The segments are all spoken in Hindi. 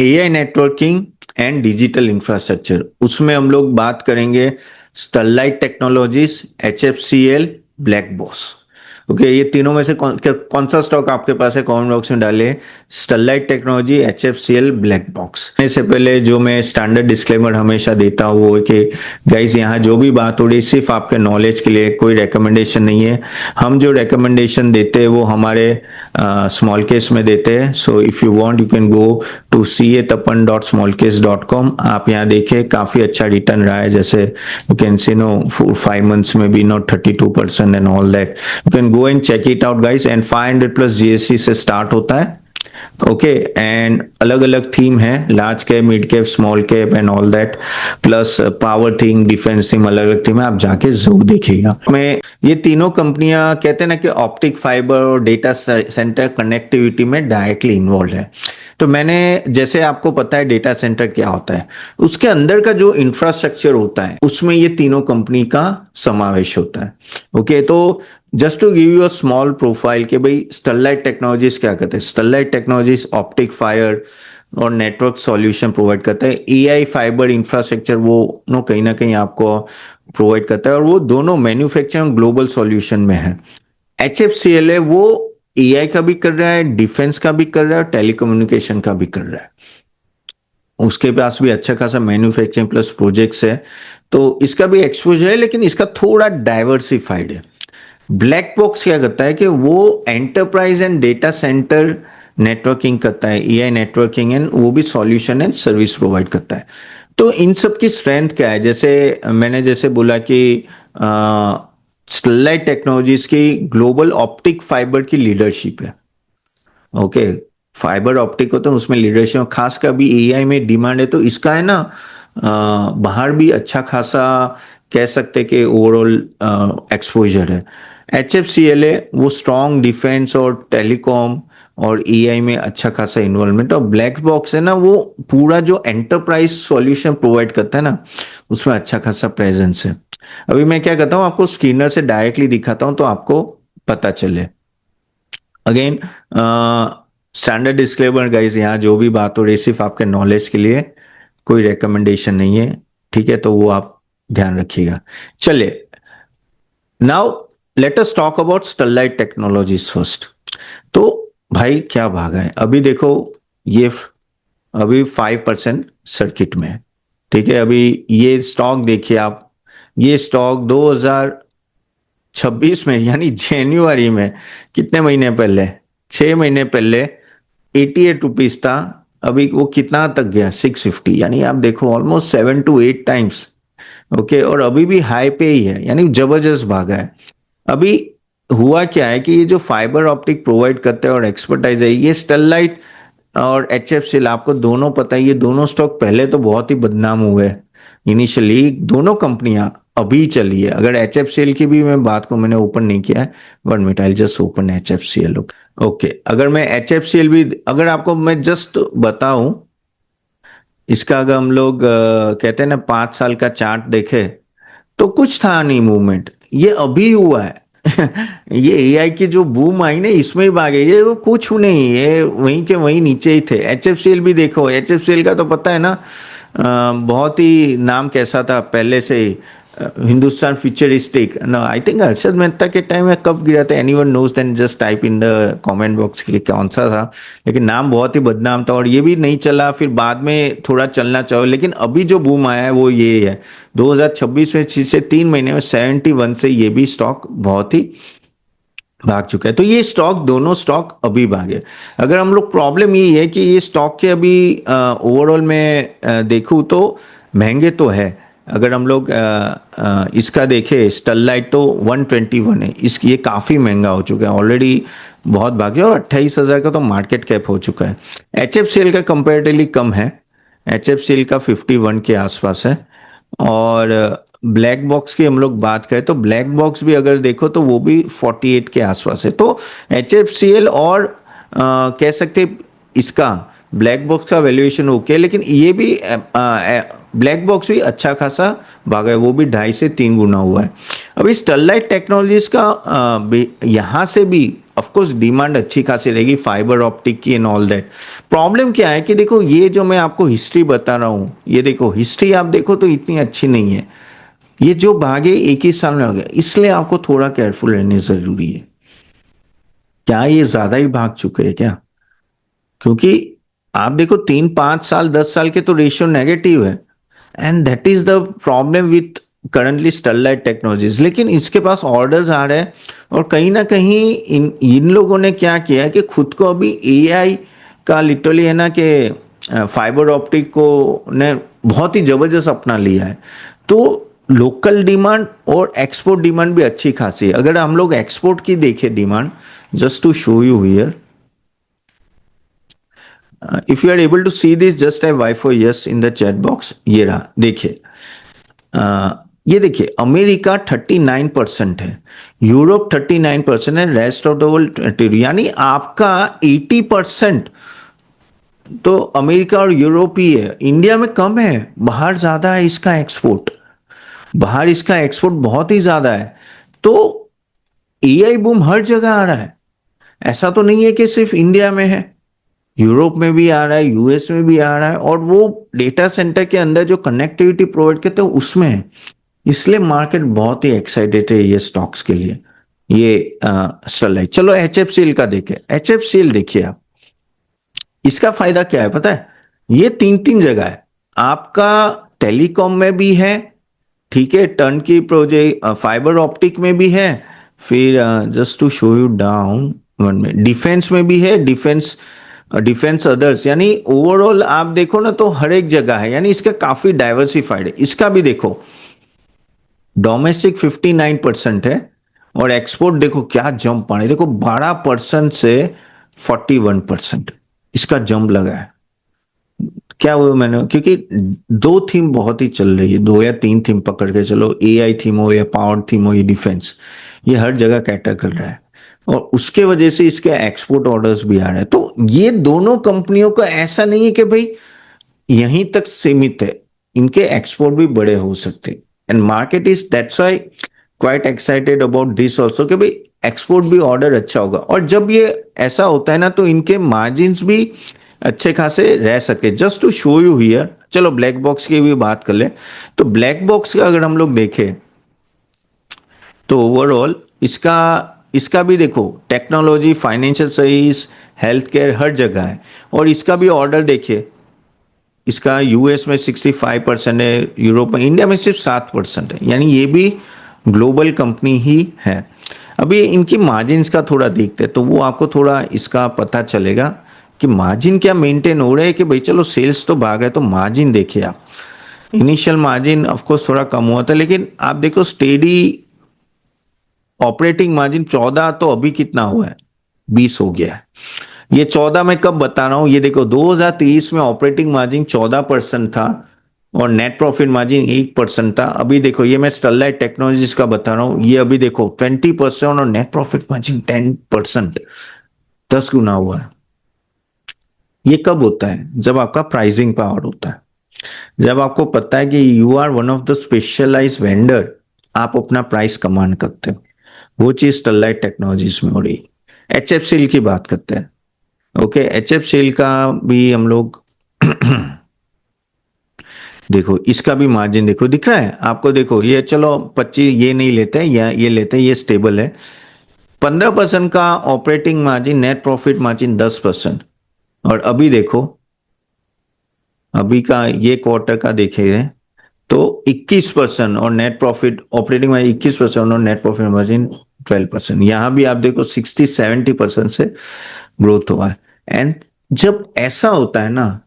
AI networking and digital infrastructure, उसमें हम लोग बात करेंगे Sterlite technologies, HFCL, black box. Okay, ये तीनों में से कौन सा स्टॉक आपके पास है, कमेंट बॉक्स में डालिए। Sterlite technology, HFCL, black box. इससे पहले जो मैं स्टैंडर्ड डिस्क्लेमर हमेशा देता हूँ वो है कि गाइस, यहाँ जो भी बात हो रही सिर्फ आपके नॉलेज के लिए, कोई रिकमेंडेशन नहीं है। हम जो रिकमेंडेशन देते हैं वो हमारे स्मॉल केस में देते हैं। So if you want you can go to ca.tapan.smallcase.com। आप यहाँ देखिए काफी अच्छा रिटर्न रहा है, जैसे you can see no 5 months में भी not 32% and all that. You can go and check it out guys. And 500 plus GSC से स्टार्ट होता है। ओके, एंड अलग अलग थीम है, large cap, mid cap, small cap and all that, plus power theme, defence theme, अलग अलग थीम है, आप जाके जरूर देखिएगा। मैं ये तीनों कंपनियां कहते हैं ना कि ऑप्टिक फाइबर और डेटा सेंटर कनेक्टिविटी में डायरेक्टली इन्वॉल्व है। तो मैंने, जैसे आपको पता है डेटा सेंटर क्या होता है, उसके अंदर का जो इंफ्रास्ट्रक्चर होता है उसमें ये तीनों कंपनी का समावेश होता है। ओके, तो just to give you a small profile कि भाई स्टरलाइट टेक्नोलॉजीज क्या करते हैं। स्टरलाइट टेक्नोलॉजीज ऑप्टिक फाइबर और नेटवर्क सॉल्यूशन प्रोवाइड करता है। एआई फाइबर इंफ्रास्ट्रक्चर वो नो कहीं ना कहीं आपको प्रोवाइड करता है, और वो दोनों मैन्युफैक्चरिंग ग्लोबल सॉल्यूशन में है। एचएफसीएल है, वो एआई का भी कर रहा है, डिफेंस का भी कर रहा है, और टेलीकम्युनिकेशन का भी कर रहा है। उसके पास भी अच्छा खासा मैन्युफैक्चरिंग प्लस प्रोजेक्ट्स है, तो इसका भी एक्सपोजर है, लेकिन इसका थोड़ा डाइवर्सिफाइड है। ब्लैक बॉक्स क्या करता है कि वो enterprise and data centre networking करता है, एआई नेटवर्किंग एंड वो भी सॉल्यूशन एंड सर्विस प्रोवाइड करता है। तो इन सब की स्ट्रेंथ क्या है, जैसे मैंने जैसे बोला कि स्टरलाइट टेक्नोलॉजीज की ग्लोबल ऑप्टिक फाइबर की लीडरशिप है। ओके, फाइबर ऑप्टिक होता है उसमें लीडरशिप, खास कर अभी एआई में डिमांड है, तो इसका है ना बाहर भी अच्छा खासा कह सकते कि ओवरऑल एक्सपोजर है। एचएफसीएल है, वो स्ट्रॉन्ग डिफेंस और टेलीकॉम और एआई में अच्छा खासा इन्वॉल्वमेंट। और ब्लैक बॉक्स है ना, वो पूरा जो एंटरप्राइज सॉल्यूशन प्रोवाइड करता है ना, उसमें अच्छा खासा प्रेजेंस है। अभी मैं क्या करता हूँ, आपको स्क्रीनर से डायरेक्टली दिखाता हूँ तो आपको पता चले। अगेन स्टैंडर्ड डिस्क्लेमर गाइस, यहाँ जो भी बात हो रही सिर्फ आपके नॉलेज के लिए, कोई रिकमेंडेशन नहीं है, ठीक है, तो वो आप ध्यान रखिएगा। चलिए, now let us talk about Sterlite technologies first. तो भाई क्या भागा है, अभी देखो ये अभी 5% सर्किट में है, ठीक है। अभी ये स्टॉक देखिए आप, ये स्टॉक 2026 में यानी जनवरी में, कितने महीने पहले, 6 महीने पहले 88 रुपीज था। अभी वो कितना तक गया, 650, यानी आप देखो ऑलमोस्ट 7 to 8 times। ओके, और अभी भी हाई पे ही है, यानी जबरदस्त भागा है। अभी हुआ क्या है कि ये जो फाइबर ऑप्टिक प्रोवाइड करते हैं और एक्सपर्टाइज है, ये स्टरलाइट और एचएफसीएल, आपको दोनों पता है, ये दोनों स्टॉक पहले तो बहुत ही बदनाम हुए इनिशियली, दोनों कंपनियां अभी चली है। अगर एचएफसीएल की भी मैं बात को मैंने ओपन नहीं किया है, one minute, I just open HFCL. Okay, अगर मैं एचएफसीएल भी, अगर आपको मैं जस्ट बताऊं इसका, अगर हम लोग कहते हैं ना 5 साल का चार्ट देखे तो कुछ था नहीं मूवमेंट, ये अभी हुआ है। ये एआई की जो बूम आई ना, इसमें ही भागे, ये वो कुछ नहीं, ये वहीं के वहीं नीचे ही थे। एचएफसीएल भी देखो, एचएफसीएल का तो पता है ना, बहुत ही नाम कैसा था पहले से ही, हिंदुस्तान फ्यूचरिस्टिक ना। आई थिंक हर्षद मेहता के टाइम में कब गिरा था, anyone knows, then just type in the comment box के लिए कौन सा था, लेकिन नाम बहुत ही बदनाम था और ये भी नहीं चला, फिर बाद में थोड़ा चलना चाहिए, लेकिन अभी जो बूम आया है वो ये है 2026 में, 6 से 3 महीने में 71 से ये भी स्टॉक बहुत ही भाग चुका है। तो ये स्टॉक, दोनों स्टॉक अभी भागे। अगर हम लोग, प्रॉब्लम ये है कि ये स्टॉक के अभी ओवरऑल में देखूं तो महंगे तो है। अगर हम लोग इसका देखें, स्टरलाइट तो 121 है, इसकी ये काफ़ी महंगा हो चुका है ऑलरेडी, बहुत भागे, और 28,000 का तो मार्केट कैप हो चुका है। एचएफसीएल का कंपेरेटिवली कम है, एचएफसीएल का 51 के आसपास है। और ब्लैक बॉक्स की हम लोग बात करें तो ब्लैक बॉक्स भी अगर देखो तो वो भी 48 के आसपास है। तो एचएफसीएल और कह सकते इसका ब्लैक बॉक्स का वैल्यूएशन ओके, लेकिन ये भी ब्लैक बॉक्स भी अच्छा खासा भागा है, वो भी 2.5 से 3 गुना हुआ है। अभी स्टरलाइट टेक्नोलॉजीज का यहाँ से भी ऑफ कोर्स डिमांड अच्छी खासी रहेगी फाइबर ऑप्टिक की एंड ऑल दैट। प्रॉब्लम क्या है कि देखो ये जो मैं आपको हिस्ट्री बता रहा हूं, ये देखो हिस्ट्री आप देखो तो इतनी अच्छी नहीं है। ये जो भागे एक ही साल में हो गया, इसलिए आपको थोड़ा केयरफुल रहने जरूरी है। क्या ये ज्यादा ही भाग चुके हैं क्या? क्योंकि आप देखो 3 5 साल 10 साल के तो रेशियो नेगेटिव है, and that is the problem with currently Sterlite technologies. लेकिन इसके पास ऑर्डर्स आ रहे हैं, और कहीं ना कहीं इन इन लोगों ने क्या किया है कि खुद को अभी एआई का लिटरली है ना कि फाइबर ऑप्टिक को ने बहुत ही जबरदस्त अपना लिया है। तो लोकल डिमांड और एक्सपोर्ट डिमांड भी अच्छी खासी है। अगर हम लोग एक्सपोर्ट की देखें demand, just to show you here, if you are able to see this just type Y for yes in the chat box. ये रहा, देखिए ये देखिए अमेरिका 39% है, यूरोप 39% है, रेस्ट ऑफ द वर्ल्ड, यानी आपका 80% तो अमेरिका और यूरोप ही है। इंडिया में कम है, बाहर ज्यादा है इसका एक्सपोर्ट, बाहर इसका एक्सपोर्ट बहुत ही ज्यादा है। तो एआई बूम हर जगह आ रहा है, ऐसा तो नहीं है कि सिर्फ इंडिया में है, यूरोप में भी आ रहा है, यूएस में भी आ रहा है, और वो डेटा सेंटर के अंदर जो कनेक्टिविटी प्रोवाइड करते हैं उसमें है। इसलिए मार्केट बहुत ही एक्साइटेड है ये स्टॉक्स के लिए। ये स्टरलाइट, चलो एचएफसीएल का देखें। एचएफसीएल देखिए आप, इसका फायदा क्या है पता है? ये तीन तीन जगह है आपका, टेलीकॉम में भी है, ठीक है, टर्न की प्रोजेक्ट फाइबर ऑप्टिक में भी है, फिर just to show you down one में डिफेंस में भी है, डिफेंस डिफेंस अदर्स, यानी ओवरऑल आप देखो ना तो हर एक जगह है, यानी इसका काफी डाइवर्सिफाइड है। इसका भी देखो डोमेस्टिक 59% है, और एक्सपोर्ट देखो क्या जंप आ रहा है, देखो 12% से 41% इसका जंप लगा है। क्या हुआ मैंने, क्योंकि दो थीम बहुत ही चल रही है, 2 या 3 थीम पकड़ के चलो, एआई थीम हो या पावर थीम हो या डिफेंस, ये हर जगह कैटर कर रहा है, और उसके वजह से इसके एक्सपोर्ट ऑर्डर्स भी आ रहे हैं। तो ये दोनों कंपनियों का ऐसा नहीं है कि भाई यहीं तक सीमित है, इनके एक्सपोर्ट भी बड़े हो सकते हैं, and market is that's why quite excited about this also कि भाई एक्सपोर्ट भी ऑर्डर अच्छा होगा। और जब ये ऐसा होता है ना तो इनके मार्जिन्स भी अच्छे खासे रह सके। Just to show you here, चलो ब्लैक बॉक्स की भी बात कर ले, तो ब्लैक बॉक्स का अगर हम लोग देखें तो ओवरऑल इसका इसका भी देखो technology, financial service, health care हर जगह है, और इसका भी ऑर्डर देखिए, इसका यूएस में 65% है, यूरोप में, इंडिया में सिर्फ 7% है, यानी ये भी ग्लोबल कंपनी ही है। अभी इनकी मार्जिन्स का थोड़ा देखते हैं तो वो आपको थोड़ा इसका पता चलेगा कि मार्जिन क्या मेंटेन हो रहे हैं, कि भाई चलो सेल्स तो भाग है तो मार्जिन देखिए आप। इनिशियल मार्जिन ऑफ कोर्स थोड़ा कम हुआ था, लेकिन आप देखो स्टेडी ऑपरेटिंग मार्जिन 14, तो अभी कितना हुआ है, 20 हो गया है। ये 14 मैं कब बता रहा हूं, ये देखो 2023 में ऑपरेटिंग मार्जिन 14% था, और नेट प्रॉफिट मार्जिन 1% था। अभी देखो ये मैं स्टरलाइट टेक्नोलॉजीज का बता रहा हूं, ये अभी देखो 20% और नेट प्रॉफिट मार्जिन 10%, 10 गुना हुआ है। ये कब होता है? जब आपका प्राइसिंग पावर होता है, जब आपको पता है कि you are one of the specialize vendor, आप अपना प्राइस कमांड करते हो। वो चीज स्टरलाइट टेक्नोलॉजीज में हो रही है। एचएफसीएल की बात करते हैं, ओके, एचएफसीएल का भी हम लोग देखो इसका भी मार्जिन देखो दिख रहा है आपको, देखो ये चलो 25 ये नहीं लेते हैं, या ये लेते हैं, ये स्टेबल है। 15% का operating margin, net profit margin 10%। और अभी देखो अभी का ये क्वार्टर का देखे तो 21%, और नेट प्रॉफिट ऑपरेटिंग मार्जिन 21% और नेट प्रॉफिट मार्जिन 12%। यहां भी आप देखो 60-70% से ग्रोथ हुआ है। एंड जब ऐसा होता है ना,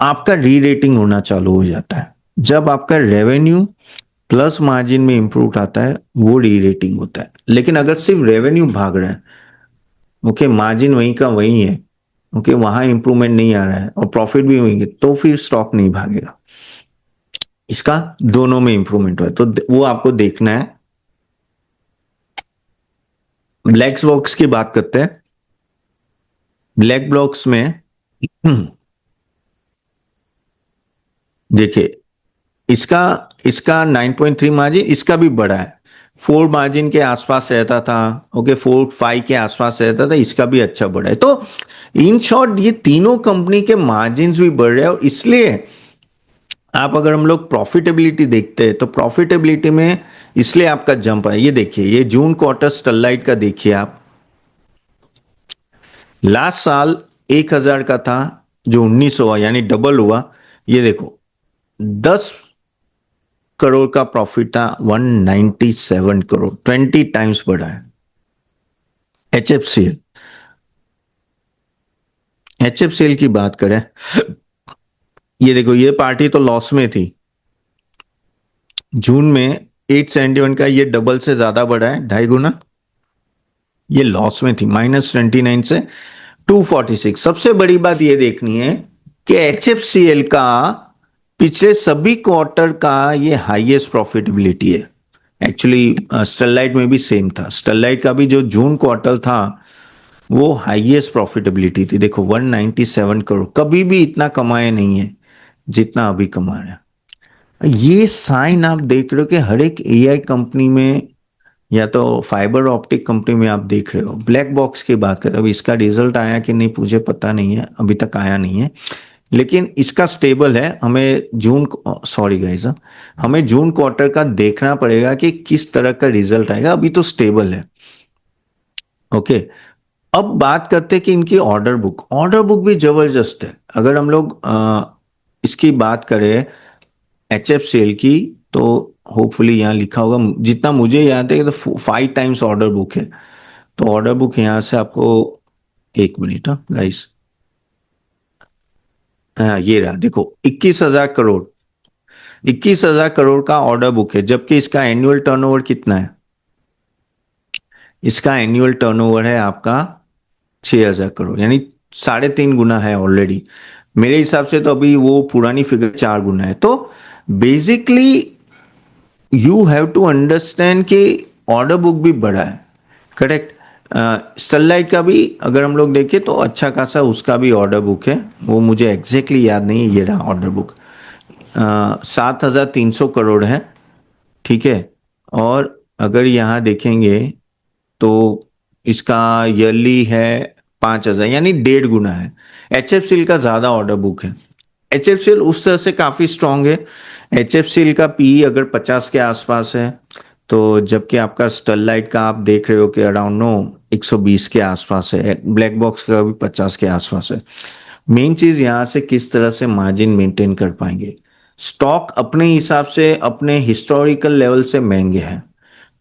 आपका री रेटिंग होना चालू हो जाता है। जब आपका रेवेन्यू प्लस मार्जिन में इंप्रूव आता है वो री रेटिंग होता है। लेकिन अगर सिर्फ रेवेन्यू भाग रहा है, ओके, मार्जिन वहीं का वहीं है, ओके, वहां इंप्रूवमेंट नहीं आ रहा है और प्रॉफिट भी वहीं है, तो फिर स्टॉक नहीं भागेगा। इसका दोनों में इंप्रूवमेंट हुआ है, तो वो आपको देखना है। ब्लैक बॉक्स की बात करते हैं। ब्लैक बॉक्स में देखिए इसका इसका 9.3 मार्जिन, इसका भी बड़ा है, 4 मार्जिन के आसपास रहता था, ओके 4-5 के आसपास रहता था, इसका भी अच्छा बढ़ा है। तो इन शॉर्ट ये तीनों कंपनी के मार्जिन भी बढ़ रहे हैं, और इसलिए आप अगर हम लोग प्रॉफिटेबिलिटी देखते हैं तो प्रॉफिटेबिलिटी में इसलिए आपका जंप है। ये देखिए, ये जून क्वार्टर स्टरलाइट का देखिए आप, लास्ट साल 1,000 का था, जो 19 हुआ, यानी डबल हुआ। ये देखो 10 करोड़ का प्रॉफिट था, 197 करोड़, 20 टाइम्स बढ़ा है। एचएफसीएल, एचएफसीएल की बात करें, ये देखो ये पार्टी तो लॉस में थी, जून में 871 का ये डबल से ज्यादा बढ़ा है, 2.5 गुना। ये लॉस में थी, -29 से 246। सबसे बड़ी बात ये देखनी है कि एचएफसीएल का पिछले सभी क्वार्टर का ये हाईएस्ट प्रॉफिटेबिलिटी है। एक्चुअली स्टरलाइट में भी सेम था, स्टरलाइट का भी जो जून क्वार्टर था वो हाईएस्ट प्रॉफिटेबिलिटी थी। देखो 197 करोड़, कभी भी इतना कमाए नहीं है जितना अभी कमा रहे हैं। ये साइन आप देख रहे हो कि हर एक एआई कंपनी में या तो फाइबर ऑप्टिक कंपनी में आप देख रहे हो। ब्लैक बॉक्स की बात करें, अभी इसका रिजल्ट आया कि नहीं मुझे पता नहीं है, अभी तक आया नहीं है, लेकिन इसका स्टेबल है। हमें जून, सॉरी गाइस, हमें जून क्वार्टर का देखना पड़ेगा कि किस तरह का रिजल्ट आएगा। अभी तो स्टेबल है, ओके। अब बात करते हैं कि इनकी ऑर्डर बुक भी जबरदस्त है। अगर हम लोग इसकी बात करें एचएफसीएल की, तो होपफुली यहाँ लिखा होगा, जितना मुझे याद है तो 5 टाइम्स ऑर्डर बुक है। तो ऑर्डर बुक यहाँ से आपको, एक मिनट गाइस, हाँ ये रहा, देखो 21,000 करोड़, 21,000 करोड़ का ऑर्डर बुक है, जबकि इसका एनुअल टर्नओवर कितना है? इसका एनुअल टर्नओवर है आपका 6,000 करोड़, यानी 3.5 गुना है ऑलरेडी। मेरे हिसाब से तो अभी वो पुरानी फिगर 4 गुना है। तो basically you have to understand कि ऑर्डर बुक भी बड़ा है, करेक्ट। स्टरलाइट का भी अगर हम लोग देखें तो अच्छा खासा उसका भी ऑर्डर बुक है, वो मुझे एग्जैक्टली याद नहीं है, ये रहा ऑर्डर बुक, 7,300 करोड़ है, ठीक है। और अगर यहाँ देखेंगे तो इसका ईयरली है 5,000, यानी 1.5 गुना है। एचएफसीएल का ज्यादा ऑर्डर बुक है। एचएफसीएल उस तरह से काफी स्ट्रांग है। एचएफसीएल का पीई अगर 50 के आसपास है, तो जबकि आपका स्टरलाइट का आप देख रहे हो कि अराउंड 120 के आसपास है, ब्लैक बॉक्स का भी 50 के आसपास है। मेन चीज यहां से किस तरह से मार्जिन मेंटेन कर पाएंगे। स्टॉक अपने हिसाब से अपने हिस्टोरिकल लेवल से महंगे हैं,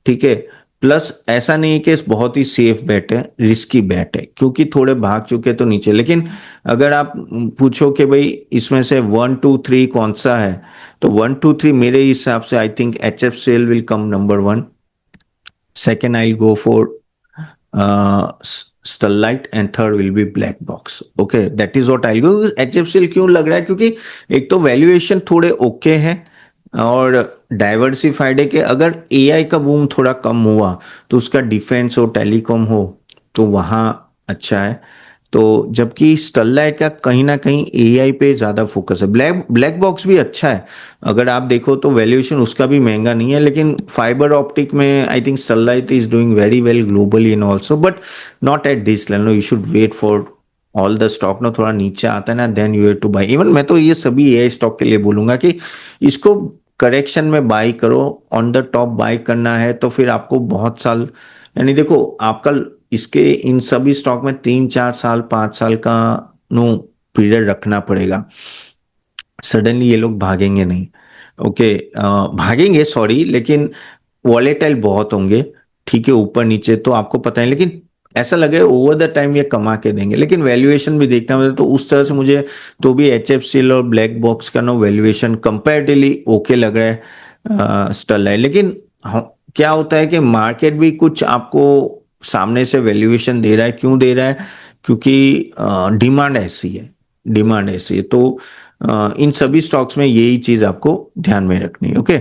ठीक है। प्लस ऐसा नहीं है कि बहुत ही सेफ बेट है, रिस्की बेट है, क्योंकि थोड़े भाग चुके तो नीचे। लेकिन अगर आप पूछो कि भाई इसमें से 1 2 3 कौन सा है, तो 1 2 3 मेरे हिसाब से I think HFCL will come number 1, second I go for Sterlite, and third will be black box, okay. That is what I go. HFCL क्यों लग रहा है? क्योंकि एक तो वैल्यूएशन थोड़े ओके है, और डाइवर्सिफाइड है कि अगर एआई का बूम थोड़ा कम हुआ तो उसका डिफेंस हो, टेलीकॉम हो, तो वहाँ अच्छा है। तो जबकि स्टरलाइट का कहीं ना कहीं एआई पे ज्यादा फोकस है। ब्लैक बॉक्स भी अच्छा है, अगर आप देखो तो वैल्यूएशन उसका भी महंगा नहीं है, लेकिन फाइबर ऑप्टिक में I think Sterlite is doing very well globally and also, but not at this level. You should wait for all the stock ना थोड़ा नीचे आता है ना, then you have to buy. Even मैं तो ये सभी एआई स्टॉक के लिए बोलूंगा कि इसको करेक्शन में बाई करो, ऑन द टॉप बाई करना है तो फिर आपको बहुत साल, यानी देखो आपका इसके इन सभी स्टॉक में 3 4 साल 5 साल का नो पीरियड रखना पड़ेगा। सडनली ये लोग भागेंगे नहीं, ओके। भागेंगे सॉरी, लेकिन वॉलेटाइल बहुत होंगे, ठीक है, ऊपर नीचे तो आपको पता है, लेकिन ऐसा लगे ओवर द टाइम ये कमा के देंगे। लेकिन वैल्यूएशन भी देखना होता है, तो उस तरह से मुझे तो भी एचएफसीएल और ब्लैक बॉक्स का नो वैल्यूएशन कंपैरेटिवली ओके लग रहा है स्टरलाइट। लेकिन क्या होता है कि मार्केट भी कुछ आपको सामने से वैल्यूएशन दे रहा है, क्यों दे रहा है? क्योंकि डिमांड ऐसी है, डिमांड ऐसी है। तो इन सभी स्टॉक्स में यही चीज आपको ध्यान में रखनी है, ओके।